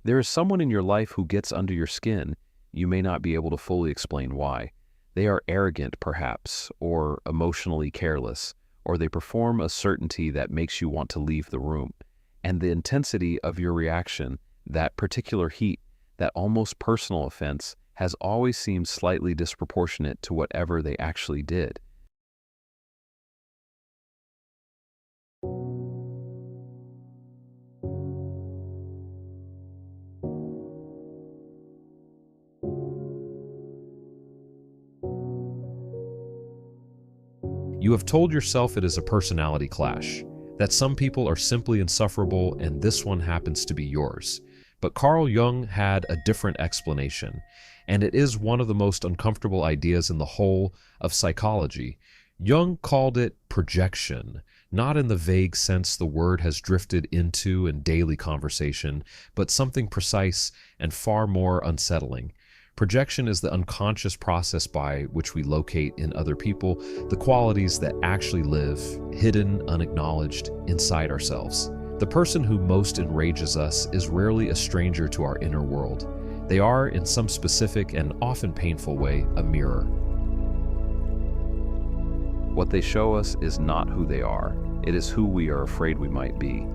There is someone in your life who gets under your skin. You may not be able to fully explain why. They are arrogant, perhaps, or emotionally careless, or they perform a certainty that makes you want to leave the room. And the intensity of your reaction, that particular heat, that almost personal offense, has always seemed slightly disproportionate to whatever they actually did. You have told yourself it is a personality clash, that some people are simply insufferable and this one happens to be yours. But Carl Jung had a different explanation, and it is one of the most uncomfortable ideas in the whole of psychology. Jung called it projection, not in the vague sense the word has drifted into in daily conversation, but something precise and far more unsettling. Projection is the unconscious process by which we locate in other people the qualities that actually live, hidden, unacknowledged, inside ourselves. The person who most enrages us is rarely a stranger to our inner world. They are, in some specific and often painful way, a mirror. What they show us is not who they are. It is who we are afraid we might be.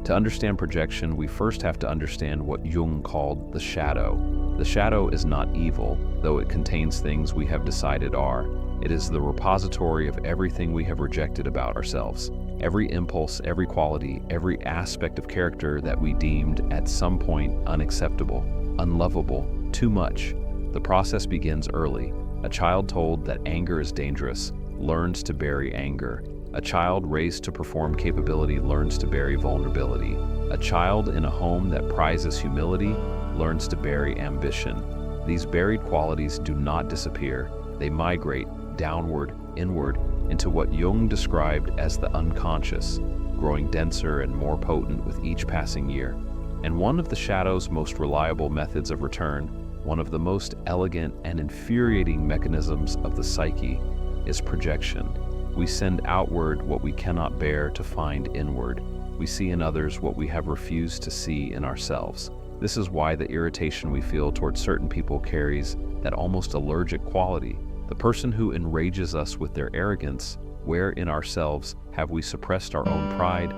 To understand projection, we first have to understand what Jung called the shadow. The shadow is not evil, though it contains things we have decided are. It is the repository of everything we have rejected about ourselves. Every impulse, every quality, every aspect of character that we deemed at some point unacceptable, unlovable, too much. The process begins early. A child told that anger is dangerous learns to bury anger. A child raised to perform capability learns to bury vulnerability. A child in a home that prizes humility learns to bury ambition. These buried qualities do not disappear. They migrate downward, inward, into what Jung described as the unconscious, growing denser and more potent with each passing year. And one of the shadow's most reliable methods of return, one of the most elegant and infuriating mechanisms of the psyche, is projection. We send outward what we cannot bear to find inward. We see in others what we have refused to see in ourselves. This is why the irritation we feel towards certain people carries that almost allergic quality. The person who enrages us with their arrogance, where in ourselves have we suppressed our own pride?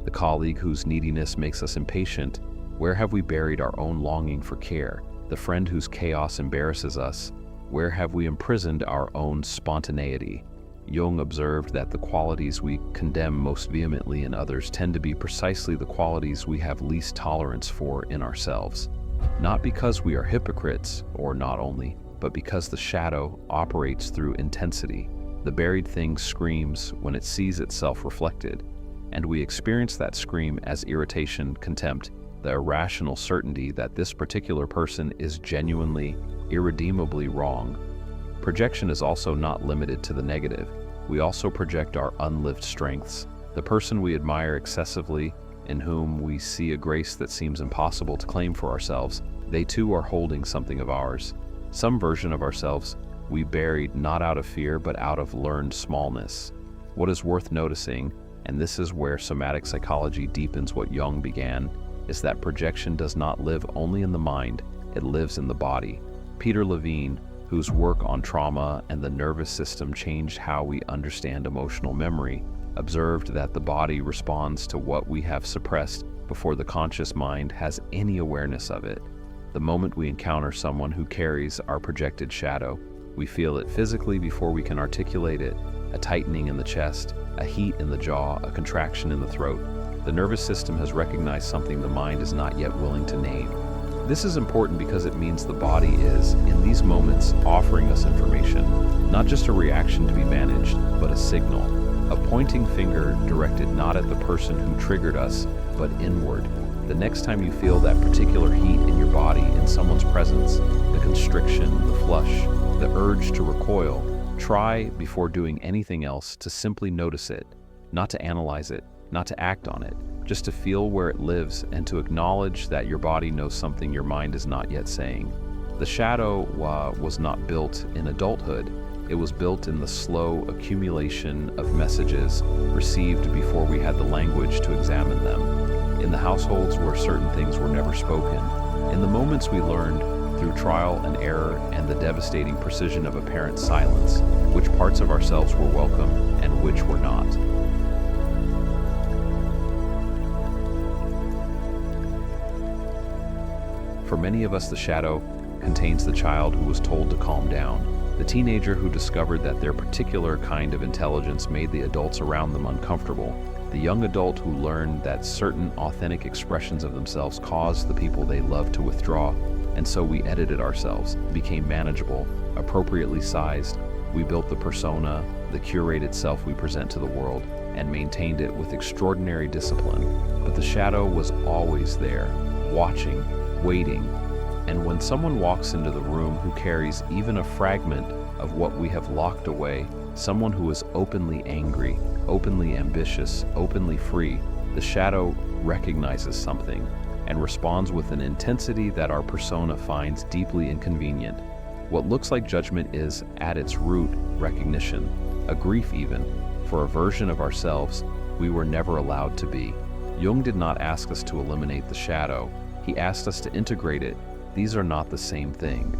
The colleague whose neediness makes us impatient, where have we buried our own longing for care? The friend whose chaos embarrasses us, where have we imprisoned our own spontaneity? Jung observed that the qualities we condemn most vehemently in others tend to be precisely the qualities we have least tolerance for in ourselves. Not because we are hypocrites, or not only, but because the shadow operates through intensity. The buried thing screams when it sees itself reflected, and we experience that scream as irritation, contempt, the irrational certainty that this particular person is genuinely, irredeemably wrong. Projection is also not limited to the negative. We also project our unlived strengths. The person we admire excessively, in whom we see a grace that seems impossible to claim for ourselves, they too are holding something of ours. Some version of ourselves we buried not out of fear but out of learned smallness. What is worth noticing, and this is where somatic psychology deepens what Jung began, is that projection does not live only in the mind, it lives in the body. Peter Levine, whose work on trauma and the nervous system changed how we understand emotional memory, observed that the body responds to what we have suppressed before the conscious mind has any awareness of it. The moment we encounter someone who carries our projected shadow, we feel it physically before we can articulate it, a tightening in the chest, a heat in the jaw, a contraction in the throat. The nervous system has recognized something the mind is not yet willing to name. This is important because it means the body is, in these moments, offering us information, not just a reaction to be managed, but a signal, a pointing finger directed not at the person who triggered us, but inward. The next time you feel that particular heat in your body in someone's presence, the constriction, the flush, the urge to recoil, try, before doing anything else, to simply notice it, not to analyze it, not to act on it, just to feel where it lives and to acknowledge that your body knows something your mind is not yet saying. The shadow was not built in adulthood. It was built in the slow accumulation of messages received before we had the language to examine them. In the households where certain things were never spoken. In the moments we learned through trial and error and the devastating precision of a parent's silence, which parts of ourselves were welcome and which were not. For many of us, the shadow contains the child who was told to calm down, the teenager who discovered that their particular kind of intelligence made the adults around them uncomfortable, the young adult who learned that certain authentic expressions of themselves caused the people they loved to withdraw, and so we edited ourselves, became manageable, appropriately sized. We built the persona, the curated self we present to the world, and maintained it with extraordinary discipline. But the shadow was always there, watching, waiting, and when someone walks into the room who carries even a fragment of what we have locked away, someone who is openly angry, openly ambitious, openly free, the shadow recognizes something and responds with an intensity that our persona finds deeply inconvenient. What looks like judgment is, at its root, recognition, a grief even, for a version of ourselves we were never allowed to be. Jung did not ask us to eliminate the shadow. He asked us to integrate it. These are not the same thing.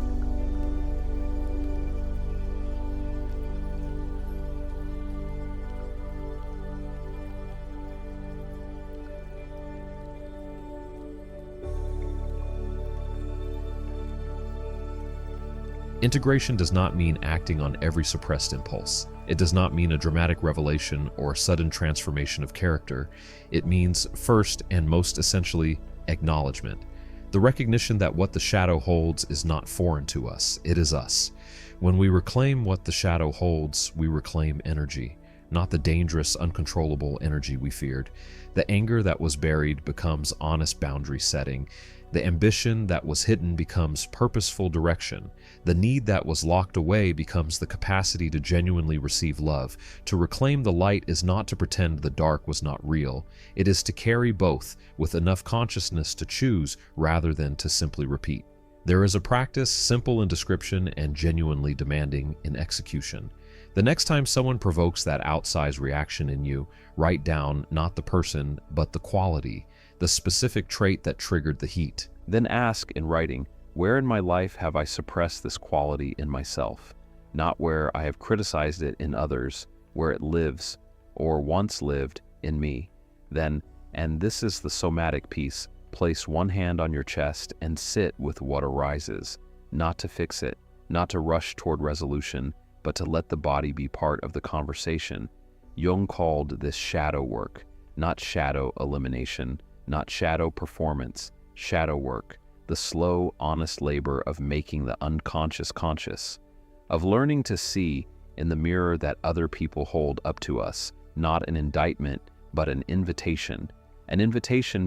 Integration does not mean acting on every suppressed impulse. It does not mean a dramatic revelation or a sudden transformation of character. It means, first and most essentially, acknowledgement. The recognition that what the shadow holds is not foreign to us, it is us. When we reclaim what the shadow holds, we reclaim energy, not the dangerous, uncontrollable energy we feared. The anger that was buried becomes honest boundary setting. The ambition that was hidden becomes purposeful direction. The need that was locked away becomes the capacity to genuinely receive love. To reclaim the light is not to pretend the dark was not real. It is to carry both with enough consciousness to choose rather than to simply repeat. There is a practice simple in description and genuinely demanding in execution. The next time someone provokes that outsized reaction in you, write down not the person, but the quality, the specific trait that triggered the heat. Then ask in writing, where in my life have I suppressed this quality in myself? Not where I have criticized it in others, where it lives, or once lived, in me. Then, and this is the somatic piece, place one hand on your chest and sit with what arises, not to fix it, not to rush toward resolution, but to let the body be part of the conversation. Jung called this shadow work, not shadow elimination, not shadow performance, shadow work, the slow, honest labor of making the unconscious conscious, of learning to see in the mirror that other people hold up to us, not an indictment, but an invitation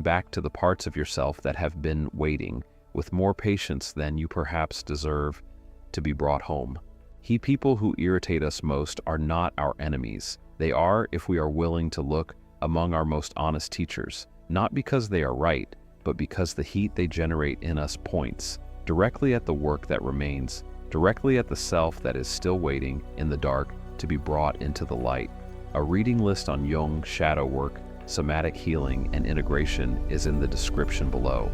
back to the parts of yourself that have been waiting, with more patience than you perhaps deserve, to be brought home. People who irritate us most are not our enemies. They are, if we are willing to look, among our most honest teachers, not because they are right, but because the heat they generate in us points directly at the work that remains, directly at the self that is still waiting in the dark to be brought into the light. A reading list on Jung's shadow work, somatic healing, and integration is in the description below.